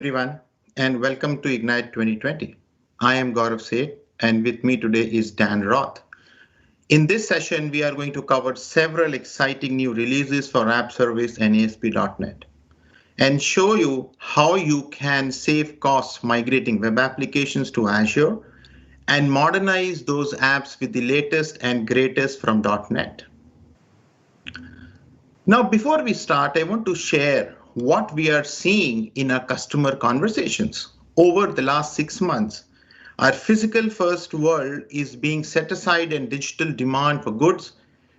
everyone, and welcome to Ignite 2020. I am Gaurav Seth, and with me today is Dan Roth. In this session, we are going to cover several exciting new releases for App Service and ASP.NET and show you how you can save costs migrating web applications to Azure and modernize those apps with the latest and greatest from .NET. Now, before we start, I want to share what we are seeing in our customer conversations. Over the last 6 months, our physical first world is being set aside and digital demand for goods,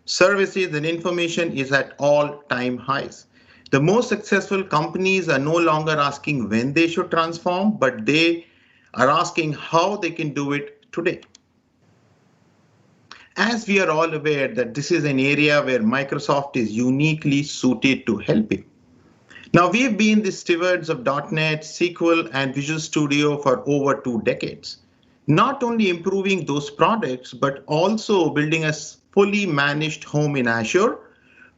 services, and information is at all-time highs. The most successful companies are no longer asking when they should transform, but they are asking how they can do it today. As we are all aware that this is an area where Microsoft is uniquely suited to help you. Now, we've been the stewards of .NET, SQL, and Visual Studio for over 2 decades, not only improving those products, but also building a fully managed home in Azure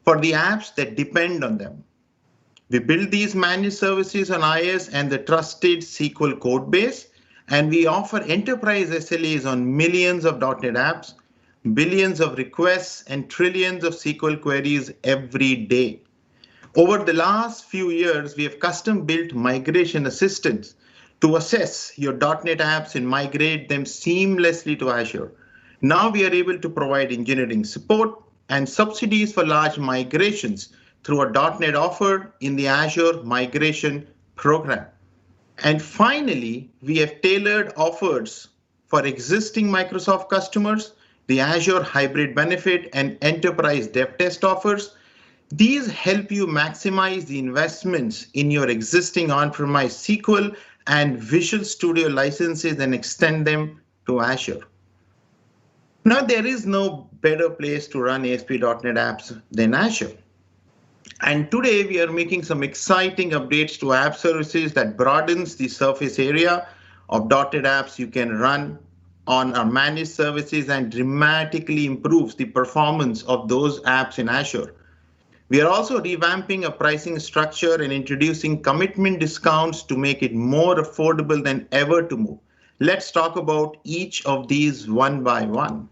for the apps that depend on them. We build these managed services on IaaS and the trusted SQL code base, and we offer enterprise SLAs on millions of .NET apps, billions of requests, and trillions of SQL queries every day. Over the last few years, we have custom-built migration assistants to assess your .NET apps and migrate them seamlessly to Azure. Now we are able to provide engineering support and subsidies for large migrations through a .NET offer in the Azure Migration Program. And finally, we have tailored offers for existing Microsoft customers, the Azure Hybrid Benefit and Enterprise Dev Test offers. These help you maximize the investments in your existing on-premise SQL and Visual Studio licenses and extend them to Azure. Now, there is no better place to run ASP.NET apps than Azure. And today we are making some exciting updates to app services that broadens the surface area of .NET apps you can run on our managed services and dramatically improves the performance of those apps in Azure. We are also revamping a pricing structure and introducing commitment discounts to make it more affordable than ever to move. Let's talk about each of these one by one.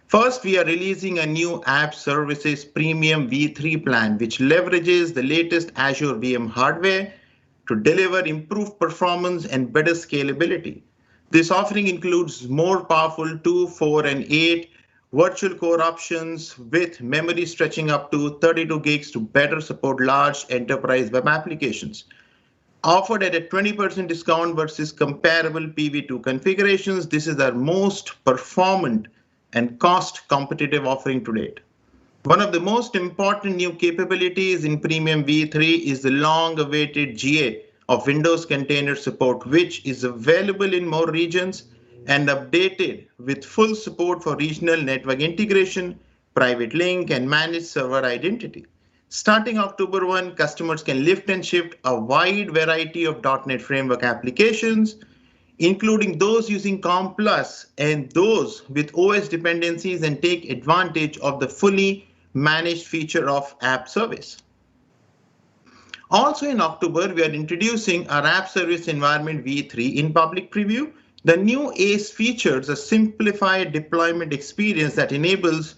First, we are releasing a new App Services Premium V3 plan, which leverages the latest Azure VM hardware to deliver improved performance and better scalability. This offering includes more powerful 2, 4, and 8 virtual core options with memory stretching up to 32 gigs to better support large enterprise web applications. Offered at a 20% discount versus comparable PV2 configurations, this is our most performant and cost competitive offering to date. One of the most important new capabilities in Premium V3 is the long-awaited GA of Windows Container Support, which is available in more regions and updated with full support for regional network integration, private link, and managed server identity. Starting October 1, customers can lift and shift a wide variety of .NET Framework applications, including those using COM Plus and those with OS dependencies, and take advantage of the fully managed feature of App Service. Also in October, we are introducing our App Service Environment V3 in public preview. The new ACE features a simplified deployment experience that enables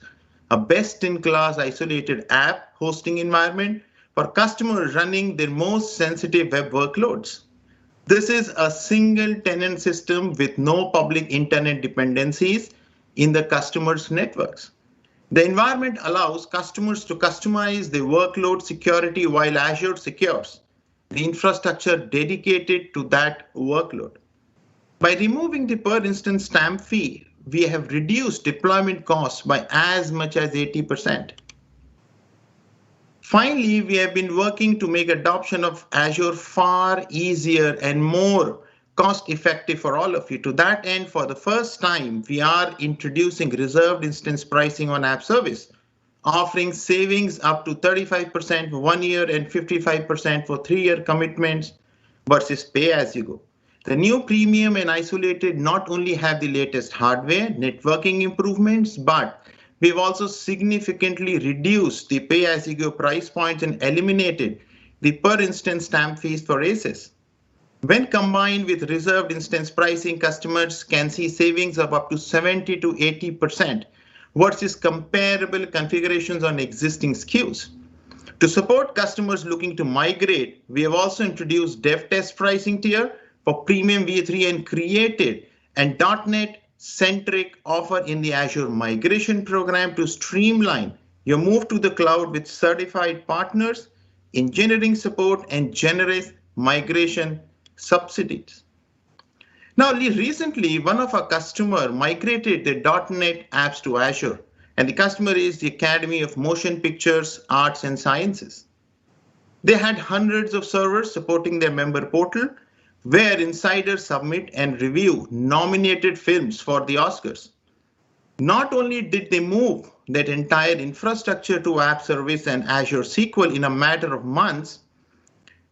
a best-in-class isolated app hosting environment for customers running their most sensitive web workloads. This is a single tenant system with no public internet dependencies in the customer's networks. The environment allows customers to customize their workload security while Azure secures the infrastructure dedicated to that workload. By removing the per instance stamp fee, we have reduced deployment costs by as much as 80%. Finally, we have been working to make adoption of Azure far easier and more cost-effective for all of you. To that end, for the first time, we are introducing reserved instance pricing on App Service, offering savings up to 35% for 1 year and 55% for 3-year commitments versus pay as you go. The new premium and isolated not only have the latest hardware, networking improvements, but we've also significantly reduced the pay-as-you-go price points and eliminated the per instance stamp fees for ACES. When combined with reserved instance pricing, customers can see savings of up to 70 to 80% versus comparable configurations on existing SKUs. To support customers looking to migrate, we have also introduced dev test pricing tier for premium V3 and created a .NET centric offer in the Azure migration program to streamline your move to the cloud with certified partners, engineering support, and generous migration subsidies. Now, recently, one of our customers migrated their .NET apps to Azure, and the customer is the Academy of Motion Pictures, Arts and Sciences. They had hundreds of servers supporting their member portal, where insiders submit and review nominated films for the Oscars. Not only did they move that entire infrastructure to App Service and Azure SQL in a matter of months,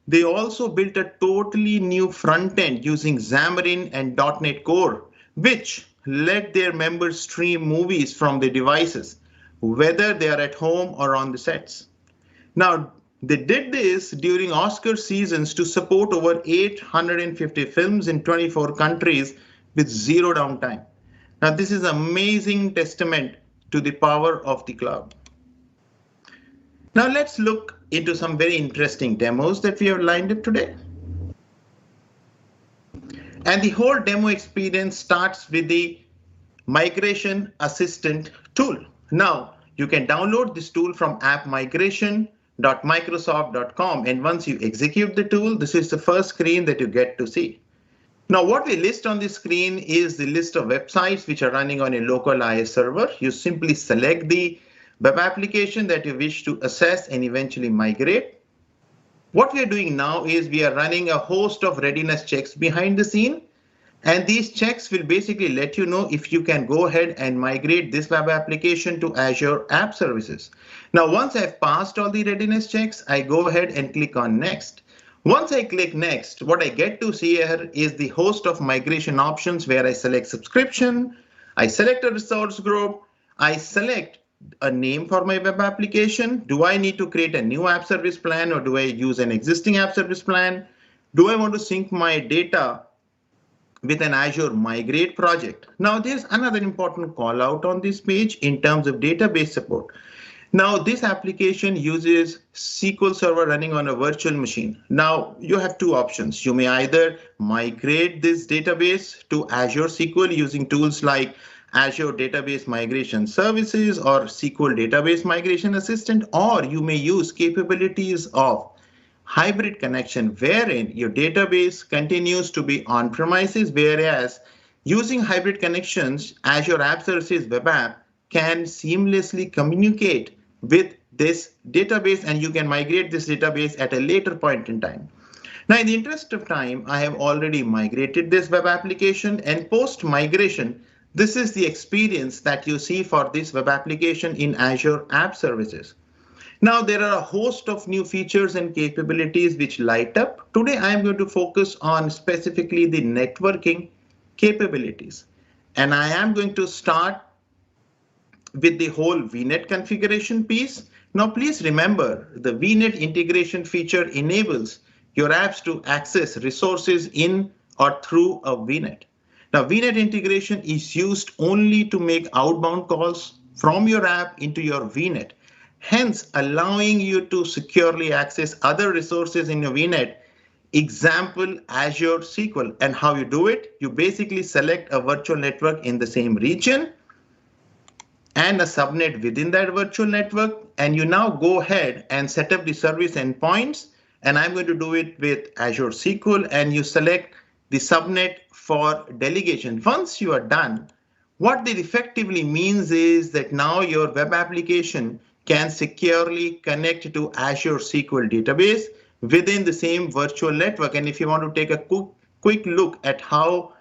they also built a totally new front end using Xamarin and .NET Core, which let their members stream movies from their devices, whether they are at home or on the sets. Now, they did this during Oscar seasons to support over 850 films in 24 countries with zero downtime. Now, this is an amazing testament to the power of the cloud. Now let's look into some very interesting demos that we have lined up today. And the whole demo experience starts with the Migration Assistant tool. Now you can download this tool from appmigration.microsoft.com, and once you execute the tool, this is the first screen that you get to see. Now what we list on the screen is the list of websites which are running on a local IS server. You simply select the web application that you wish to assess and eventually migrate. What we are doing now is we are running a host of readiness checks behind the scene, and these checks will basically let you know if you can go ahead and migrate this web application to Azure App Services. Now, once I've passed all the readiness checks, I go ahead and click on Next. Once I click Next, what I get to see here is the host of migration options where I select subscription, I select a resource group, I select a name for my web application. Do I need to create a new app service plan, or do I use an existing app service plan? Do I want to sync my data with an Azure Migrate project? Now there's another important call out on this page in terms of database support. Now this application uses SQL Server running on a virtual machine. Now you have two options. You may either migrate this database to Azure SQL using tools like Azure Database Migration Services or SQL Database Migration Assistant, or you may use capabilities of hybrid connection wherein your database continues to be on premises, whereas using hybrid connections, Azure App Services web app can seamlessly communicate with this database, and you can migrate this database at a later point in time. Now, in the interest of time, I have already migrated this web application, and post migration, this is the experience that you see for this web application in Azure App Services. Now, there are a host of new features and capabilities which light up. Today, I am going to focus on specifically the networking capabilities. And I am going to start with the whole VNet configuration piece. Now, please remember the VNet integration feature enables your apps to access resources in or through a VNet. Now, VNet integration is used only to make outbound calls from your app into your VNet, hence allowing you to securely access other resources in your VNet. Example, Azure SQL. And how you do it? You basically select a virtual network in the same region and a subnet within that virtual network, and you now go ahead and set up the service endpoints. And I'm going to do it with Azure SQL, and you select the subnet for delegation. Once you are done, what that effectively means is that now your web application can securely connect to Azure SQL database within the same virtual network. And if you want to take a quick look at how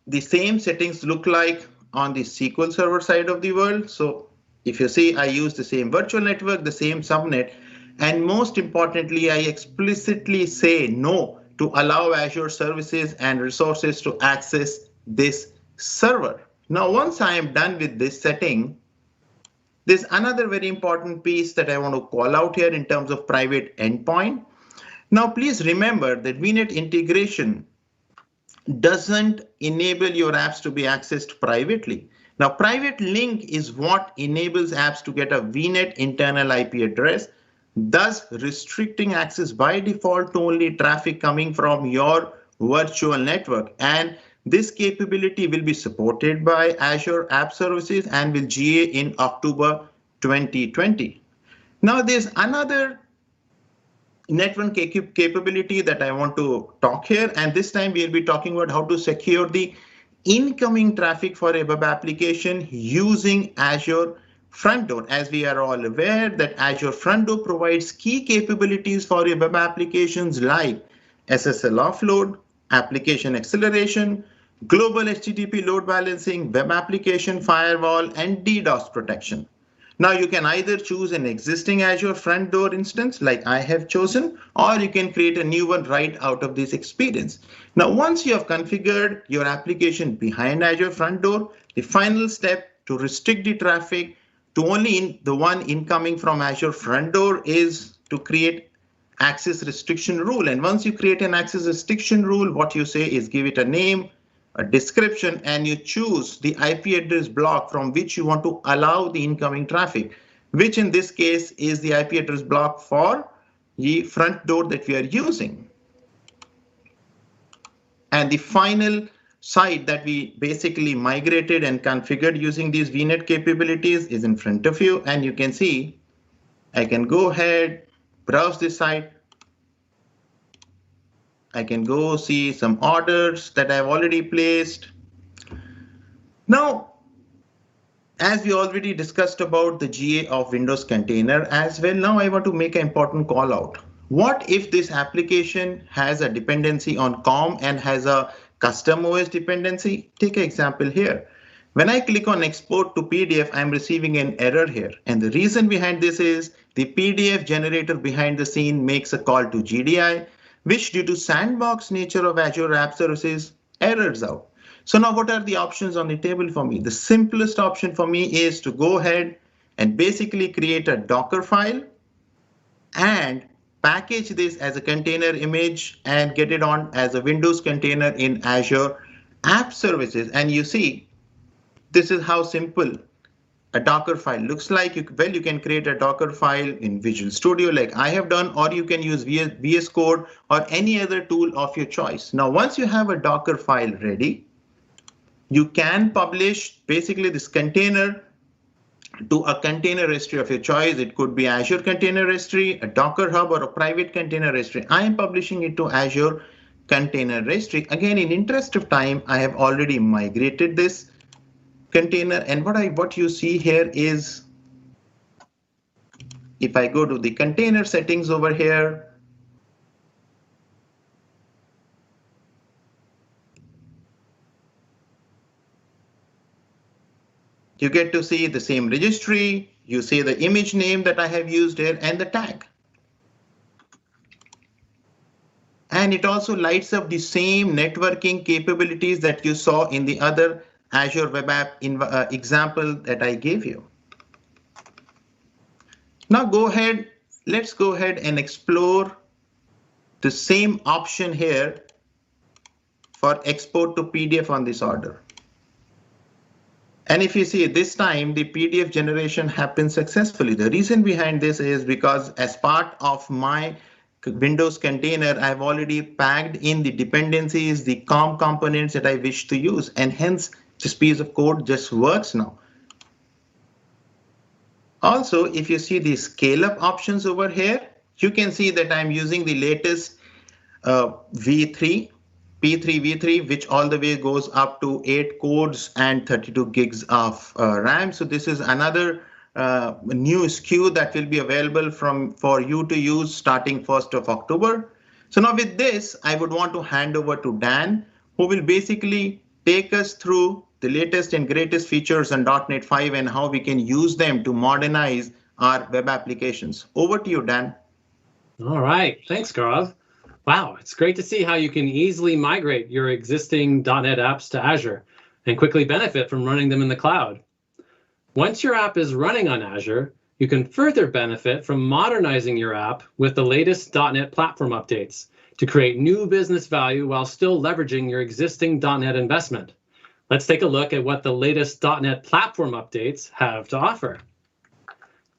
the same settings look like on the SQL Server side of the world. So if you see, I use the same virtual network, the same subnet, and most importantly, I explicitly say no to allow Azure services and resources to access this server. Now, once I am done with this setting, there's another very important piece that I want to call out here in terms of private endpoint. Now, please remember that VNet integration doesn't enable your apps to be accessed privately. Now, private link is what enables apps to get a VNet internal IP address, thus restricting access by default to only traffic coming from your virtual network. And this capability will be supported by Azure App Services and will GA in October 2020. Now, there's another network capability that I want to talk here, and this time we'll be talking about how to secure the incoming traffic for a web application using Azure Front Door. As we are all aware that Azure Front Door provides key capabilities for your web applications like SSL offload, application acceleration, global HTTP load balancing, web application firewall, and DDoS protection. Now you can either choose an existing Azure Front Door instance like I have chosen, or you can create a new one right out of this experience. Now, once you have configured your application behind Azure Front Door, the final step to restrict the traffic to only the one incoming from Azure Front Door is to create access restriction rule. And once you create an access restriction rule, what you say is give it a name, a description, and you choose the IP address block from which you want to allow the incoming traffic, which in this case is the IP address block for the front door that we are using. And the final site that we basically migrated and configured using these VNet capabilities is in front of you. And you can see, I can go ahead, browse this site. I can go see some orders that I've already placed. Now, as we already discussed about the GA of Windows Container as well, now I want to make an important call out. What if this application has a dependency on COM and has a custom OS dependency? Take an example here. When I click on export to PDF, I'm receiving an error here. And the reason behind this is the PDF generator behind the scene makes a call to GDI, which due to sandbox nature of Azure App Services errors out. So now what are the options on the table for me? The simplest option for me is to go ahead and basically create a Docker file and package this as a container image and get it on as a Windows container in Azure App Services. And you see, this is how simple a Docker file looks like. You can create a Docker file in Visual Studio like I have done, or you can use VS Code or any other tool of your choice. Now, once you have a Docker file ready, you can publish basically this container to a container registry of your choice. It could be Azure Container Registry, a Docker Hub, or a private container registry. I am publishing it to Azure Container Registry. Again, in interest of time, I have already migrated this container, and what you see here is, if I go to the container settings over here, you get to see the same registry, you see the image name that I have used here and the tag. And it also lights up the same networking capabilities that you saw in the other Azure Web App example that I gave you. Now let's go ahead and explore the same option here for export to PDF on this order. And if you see this time, the PDF generation happened successfully. The reason behind this is because as part of my Windows container, I've already packed in the dependencies, the COM components that I wish to use, and hence this piece of code just works now. Also, if you see the scale up options over here, you can see that I'm using the latest P3 V3, which all the way goes up to 8 cores and 32 gigs of RAM. So this is another new SKU that will be available for you to use starting 1st of October. So now with this, I would want to hand over to Dan, who will basically take us through the latest and greatest features on .NET 5 and how we can use them to modernize our web applications. Over to you, Dan. All right, thanks, Gaurav. Wow, it's great to see how you can easily migrate your existing .NET apps to Azure and quickly benefit from running them in the cloud. Once your app is running on Azure, You can further benefit from modernizing your app with the latest .NET platform updates to create new business value while still leveraging your existing .NET investment. Let's take a look at what the latest .NET platform updates have to offer.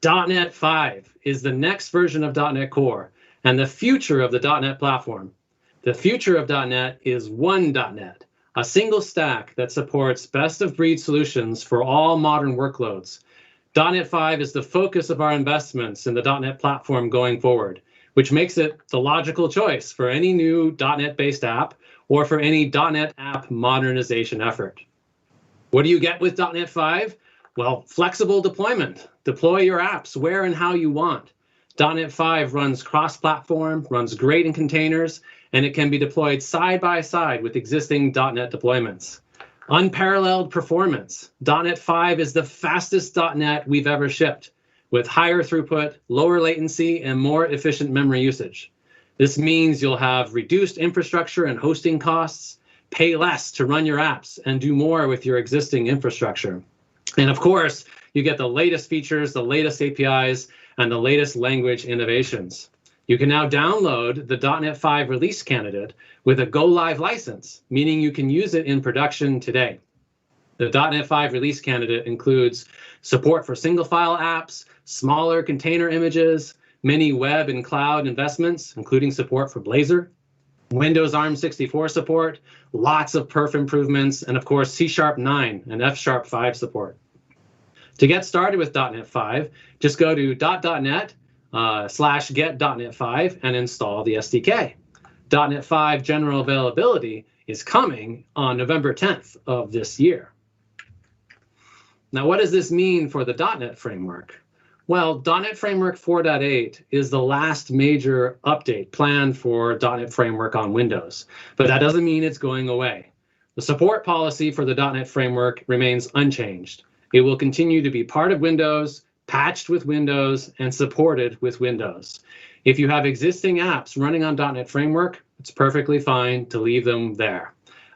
.NET 5 is the next version of .NET Core and the future of the .NET platform. The future of .NET is one.NET, a single stack that supports best-of-breed solutions for all modern workloads. .NET 5 is the focus of our investments in the .NET platform going forward, which makes it the logical choice for any new .NET-based app or for any .NET app modernization effort. What do you get with .NET 5? Well, flexible deployment. Deploy your apps where and how you want. .NET 5 runs cross-platform, runs great in containers, and it can be deployed side by side with existing .NET deployments. Unparalleled performance. .NET 5 is the fastest .NET we've ever shipped, with higher throughput, lower latency, and more efficient memory usage. This means you'll have reduced infrastructure and hosting costs, pay less to run your apps, and do more with your existing infrastructure. And of course, you get the latest features, the latest APIs, and the latest language innovations. You can now download the .NET 5 release candidate with a go-live license, meaning you can use it in production today. The .NET 5 release candidate includes support for single-file apps, smaller container images, many web and cloud investments, including support for Blazor, Windows ARM64 support, lots of perf improvements, and of course C#9 and F#5 support. To get started with .NET 5, just go to .NET/get.NET5 and install the SDK. .NET 5 general availability is coming on November 10th of this year. Now, what does this mean for the .NET framework? Well, .NET Framework 4.8 is the last major update planned for .NET Framework on Windows, but that doesn't mean it's going away. The support policy for the .NET Framework remains unchanged. It will continue to be part of Windows, patched with Windows, and supported with Windows. If you have existing apps running on .NET Framework, it's perfectly fine to leave them there.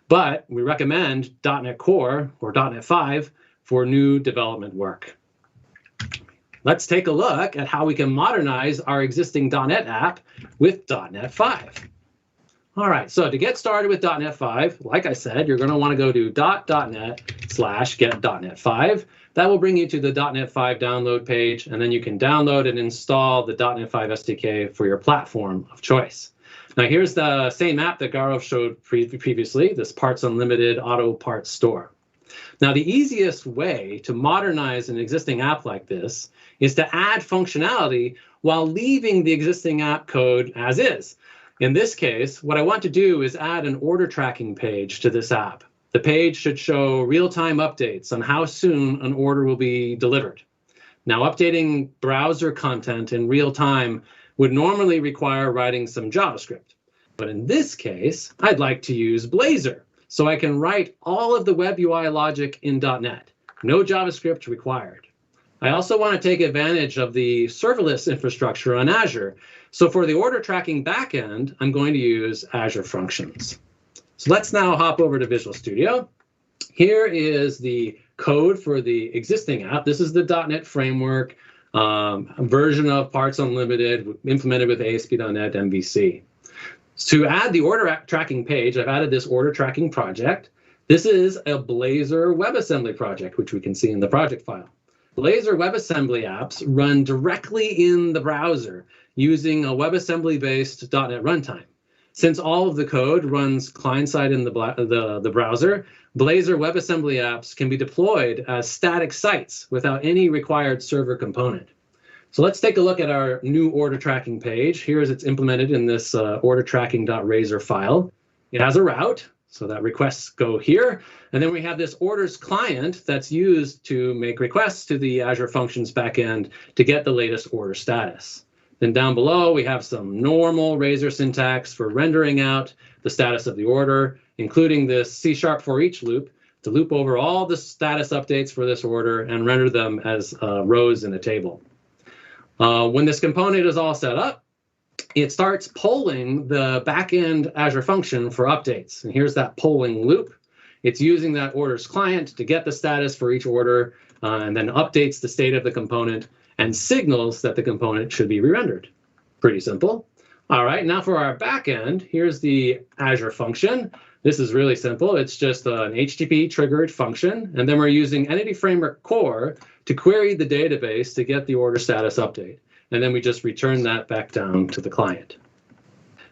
But we recommend .NET Core or .NET 5 for new development work. Let's take a look at how we can modernize our existing .NET app with .NET 5. All right, so to get started with .NET 5, like I said, you're going to want to go to .NET/get.NET5. That will bring you to the .NET 5 download page, and then you can download and install the .NET 5 SDK for your platform of choice. Now, here's the same app that Gaurav showed previously, this Parts Unlimited Auto Parts Store. Now, the easiest way to modernize an existing app like this is to add functionality while leaving the existing app code as is. In this case, what I want to do is add an order tracking page to this app. The page should show real-time updates on how soon an order will be delivered. Now, updating browser content in real time would normally require writing some JavaScript. But in this case, I'd like to use Blazor, so I can write all of the web UI logic in .NET. No JavaScript required. I also want to take advantage of the serverless infrastructure on Azure. So for the order tracking backend, I'm going to use Azure Functions. So let's now hop over to Visual Studio. Here is the code for the existing app. This is the .NET Framework version of Parts Unlimited implemented with ASP.NET MVC. To add the order tracking page, I've added this order tracking project. This is a Blazor WebAssembly project, which we can see in the project file. Blazor WebAssembly apps run directly in the browser using a WebAssembly-based .NET runtime. Since all of the code runs client-side in the browser, Blazor WebAssembly apps can be deployed as static sites without any required server component. So let's take a look at our new order tracking page. Here is it's implemented in this order tracking.razor file. It has a route, so that requests go here. And then we have this orders client that's used to make requests to the Azure Functions backend to get the latest order status. Then down below, we have some normal Razor syntax for rendering out the status of the order, including this C# for each loop to loop over all the status updates for this order and render them as rows in a table. When this component is all set up, it starts polling the backend Azure function for updates. And here's that polling loop. It's using that orders client to get the status for each order and then updates the state of the component and signals that the component should be re-rendered. Pretty simple. All right, now for our backend, here's the Azure function. This is really simple. It's just an HTTP triggered function, and then we're using Entity Framework Core to query the database to get the order status update. And then we just return that back down to the client.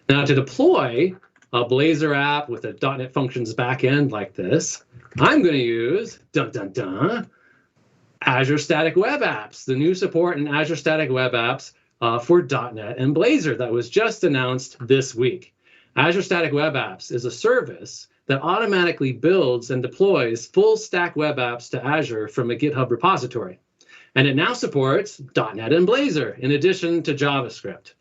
Now to deploy a Blazor app with a .NET Functions backend like this, I'm going to use, Azure Static Web Apps, the new support in Azure Static Web Apps for .NET and Blazor that was just announced this week. Azure Static Web Apps is a service that automatically builds and deploys full stack web apps to Azure from a GitHub repository. And it now supports .NET and Blazor in addition to JavaScript.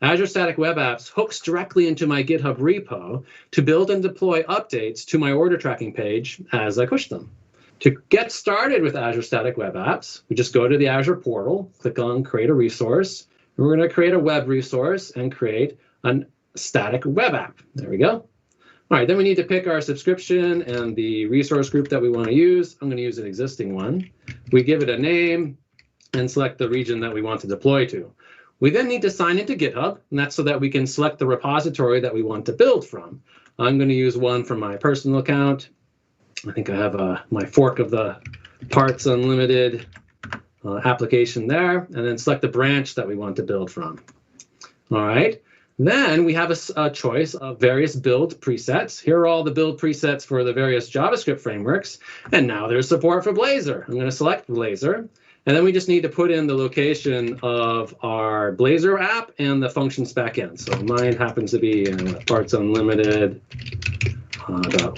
Azure Static Web Apps hooks directly into my GitHub repo to build and deploy updates to my order tracking page as I push them. To get started with Azure Static Web Apps, we just go to the Azure portal, click on Create a Resource, and we're going to create a web resource and create a static web app. There we go. All right, then we need to pick our subscription and the resource group that we want to use. I'm going to use an existing one. We give it a name and select the region that we want to deploy to. We then need to sign into GitHub, and that's so that we can select the repository that we want to build from. I'm going to use one from my personal account. I think I have my fork of the Parts Unlimited application there, and then select the branch that we want to build from. All right. Then we have a choice of various build presets. Here are all the build presets for the various JavaScript frameworks. And now there's support for Blazor. I'm going to select Blazor. And then we just need to put in the location of our Blazor app and the functions backend. So mine happens to be in Parts Unlimited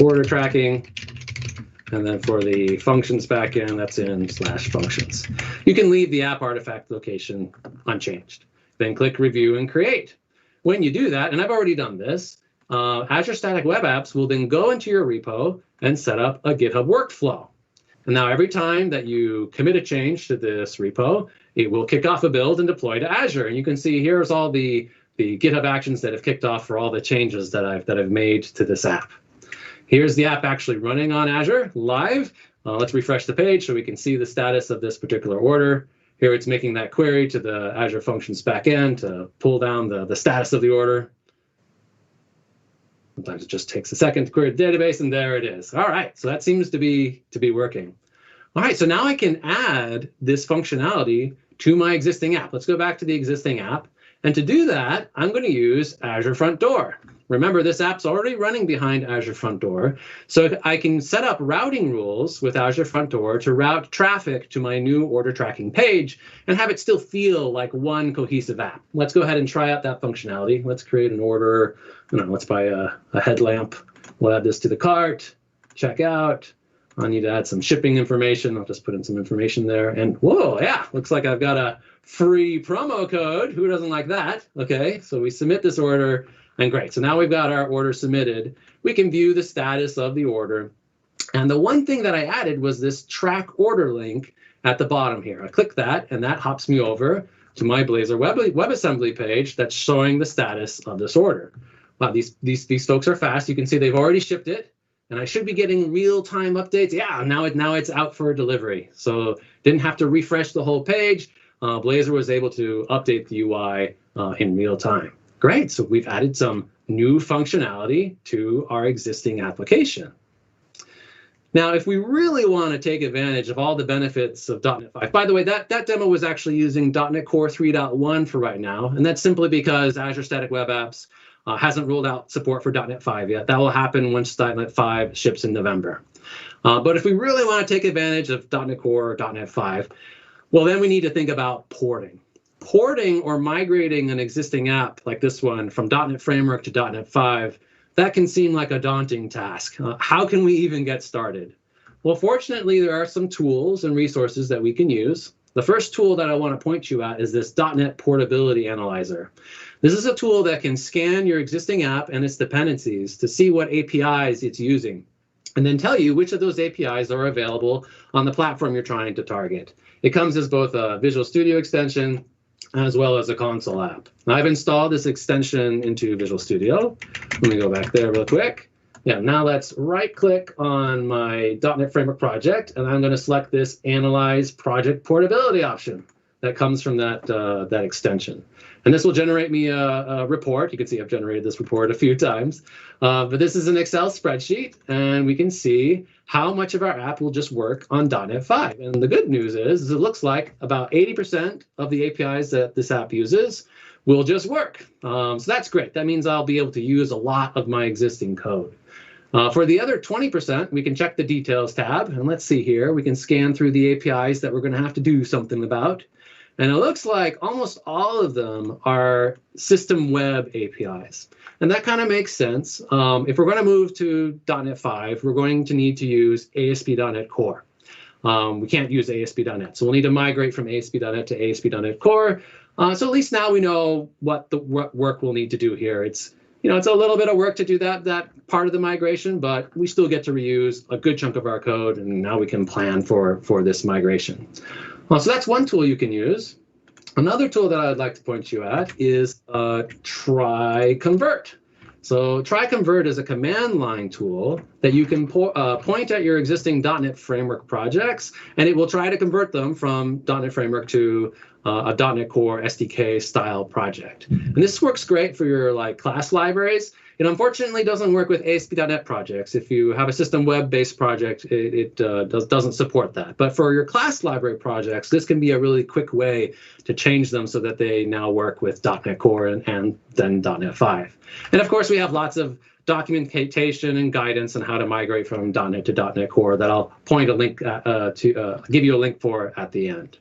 order tracking. And then for the functions backend, that's in /functions. You can leave the app artifact location unchanged. Then click Review and Create. When you do that, and I've already done this, Azure Static Web Apps will then go into your repo and set up a GitHub workflow. And now every time that you commit a change to this repo, it will kick off a build and deploy to Azure. And you can see here's all the GitHub actions that have kicked off for all the changes that I've made to this app. Here's the app actually running on Azure live. Let's refresh the page so we can see the status of this particular order. Here it's making that query to the Azure Functions backend to pull down the status of the order. Sometimes it just takes a second to query the database, and there it is. All right, so that seems to be working. All right, so now I can add this functionality to my existing app. Let's go back to the existing app. And to do that, I'm going to use Azure Front Door. Remember, this app's already running behind Azure Front Door, so I can set up routing rules with Azure Front Door to route traffic to my new order tracking page and have it still feel like one cohesive app. Let's go ahead and try out that functionality. Let's create an order. Let's buy a headlamp. We'll add this to the cart. Check out. I need to add some shipping information. I'll just put in some information there. And whoa, yeah, looks like I've got a free promo code. Who doesn't like that? Okay, so we submit this order. And great, so now we've got our order submitted. We can view the status of the order. And the one thing that I added was this track order link at the bottom here. I click that, and that hops me over to my Blazor WebAssembly page that's showing the status of this order. Wow, these folks are fast. You can see they've already shipped it, and I should be getting real-time updates. Yeah, now it's out for delivery. So didn't have to refresh the whole page. Blazor was able to update the UI in real time. Great, so we've added some new functionality to our existing application. Now, if we really want to take advantage of all the benefits of .NET 5, by the way, that demo was actually using .NET Core 3.1 for right now, and that's simply because Azure Static Web Apps hasn't rolled out support for .NET 5 yet. That will happen once .NET 5 ships in November. But if we really want to take advantage of .NET Core or .NET 5, well, then we need to think about porting. Porting or migrating an existing app like this one from .NET Framework to .NET 5, that can seem like a daunting task. How can we even get started? Well, fortunately, there are some tools and resources that we can use. The first tool that I want to point you at is this .NET Portability Analyzer. This is a tool that can scan your existing app and its dependencies to see what APIs it's using, and then tell you which of those APIs are available on the platform you're trying to target. It comes as both a Visual Studio extension as well as a console app. Now, I've installed this extension into Visual Studio. Let me go back there real quick. Yeah, now let's right-click on my .NET Framework project, and I'm going to select this Analyze Project Portability option. that comes from that extension. And this will generate me a report. You can see I've generated this report a few times. But this is an Excel spreadsheet, and we can see how much of our app will just work on .NET 5. And the good news is it looks like about 80% of the APIs that this app uses will just work. So that's great. That means I'll be able to use a lot of my existing code. For the other 20%, we can check the Details tab. And let's see here. We can scan through the APIs that we're going to have to do something about. And it looks like almost all of them are system web APIs. And that kind of makes sense. If we're going to move to .NET 5, we're going to need to use ASP.NET Core. We can't use ASP.NET. So we'll need to migrate from ASP.NET to ASP.NET Core. So at least now we know what work we'll need to do here. It's it's a little bit of work to do that part of the migration, but we still get to reuse a good chunk of our code, and now we can plan for this migration. So that's one tool you can use. Another tool that I'd like to point you at is try convert. So try convert is a command line tool that you can point at your existing .NET Framework projects, and it will try to convert them from .NET Framework to a .NET Core SDK style project. And this works great for your class libraries. It unfortunately doesn't work with ASP.NET projects. If you have a system web-based project, it doesn't support that. But for your class library projects, this can be a really quick way to change them so that they now work with .NET Core and then .NET 5. And of course, we have lots of documentation and guidance on how to migrate from .NET to .NET Core that I'll point a link to give you a link for at the end.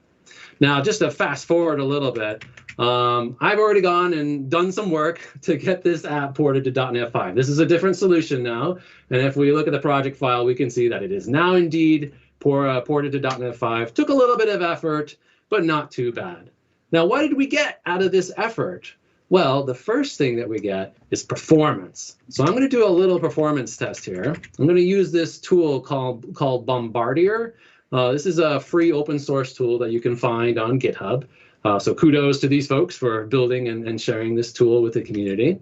Now, just to fast forward a little bit, I've already gone and done some work to get this app ported to .NET 5. This is a different solution now. And if we look at the project file, we can see that it is now indeed ported to .NET 5. Took a little bit of effort, but not too bad. Now, what did we get out of this effort? Well, the first thing that we get is performance. So I'm going to do a little performance test here. I'm going to use this tool called Bombardier. This is a free open source tool that you can find on GitHub. So kudos to these folks for building and sharing this tool with the community.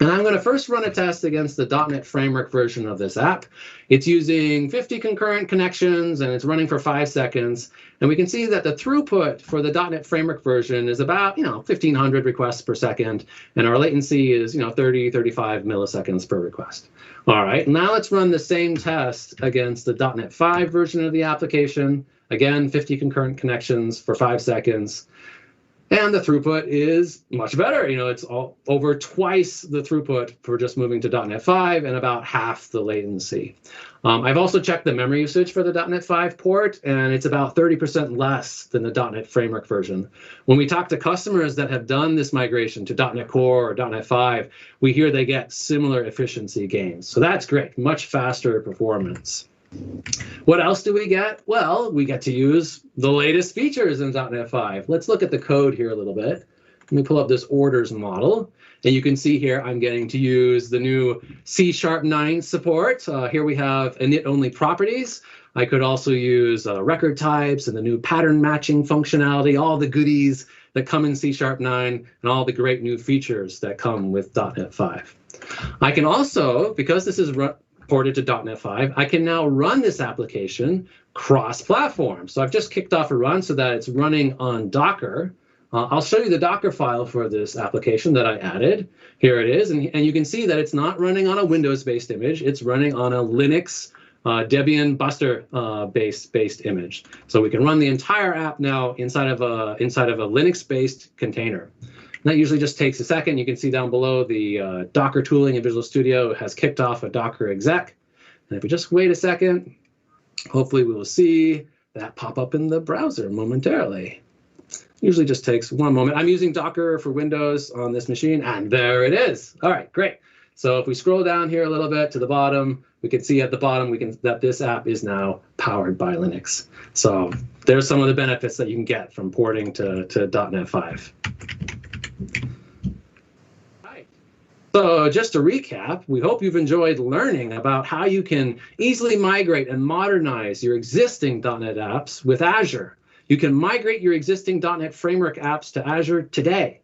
And I'm going to first run a test against the .NET Framework version of this app. It's using 50 concurrent connections, and it's running for 5 seconds. And we can see that the throughput for the .NET Framework version is about 1,500 requests per second, and our latency is 30, 35 milliseconds per request. All right, now let's run the same test against the .NET 5 version of the application. Again, 50 concurrent connections for 5 seconds. And the throughput is much better. It's over twice the throughput for just moving to .NET 5 and about half the latency. I've also checked the memory usage for the .NET 5 port, and it's about 30% less than the .NET Framework version. When we talk to customers that have done this migration to .NET Core or .NET 5, we hear they get similar efficiency gains. So that's great, much faster performance. What else do we get? Well, we get to use the latest features in .NET 5. Let's look at the code here a little bit. Let me pull up this orders model. And you can see here I'm getting to use the new C#9 support. Here we have init-only properties. I could also use record types and the new pattern matching functionality, all the goodies that come in C#9 and all the great new features that come with .NET 5. I can also, because this is ported to .NET 5, I can now run this application cross-platform. So I've just kicked off a run so that it's running on Docker. I'll show you the Docker file for this application that I added. Here it is, and you can see that it's not running on a Windows-based image. It's running on a Linux Debian Buster based image. So we can run the entire app now inside of a Linux-based container. That usually just takes a second. You can see down below the Docker tooling in Visual Studio has kicked off a Docker exec. And if we just wait a second, hopefully we will see that pop up in the browser momentarily. Usually just takes one moment. I'm using Docker for Windows on this machine, and there it is. All right, great. So if we scroll down here a little bit to the bottom, we can see at the bottom that this app is now powered by Linux. So there's some of the benefits that you can get from porting to .NET 5. So just to recap, we hope you've enjoyed learning about how you can easily migrate and modernize your existing .NET apps with Azure. You can migrate your existing .NET Framework apps to Azure today.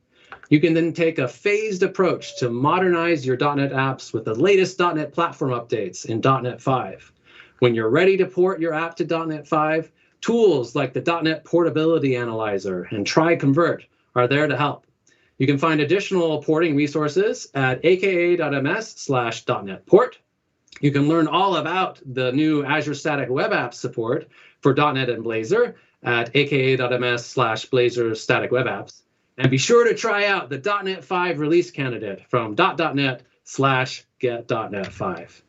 You can then take a phased approach to modernize your .NET apps with the latest .NET platform updates in .NET 5. When you're ready to port your app to .NET 5, Tools like the .NET Portability Analyzer and Try Convert are there to help. You can find additional porting resources at aka.ms/.NET-Port. You can learn all about the new Azure Static Web Apps support for .NET and Blazor at aka.ms/Blazor Static Web Apps. And be sure to try out the .NET 5 release candidate from .NET/get.NET5.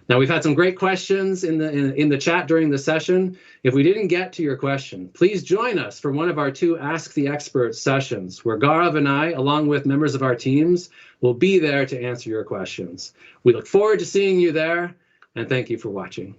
Now, we've had some great questions in the chat during the session. If we didn't get to your question, please join us for one of our 2 Ask the Experts sessions, where Gaurav and I, along with members of our teams, will be there to answer your questions. We look forward to seeing you there, and thank you for watching.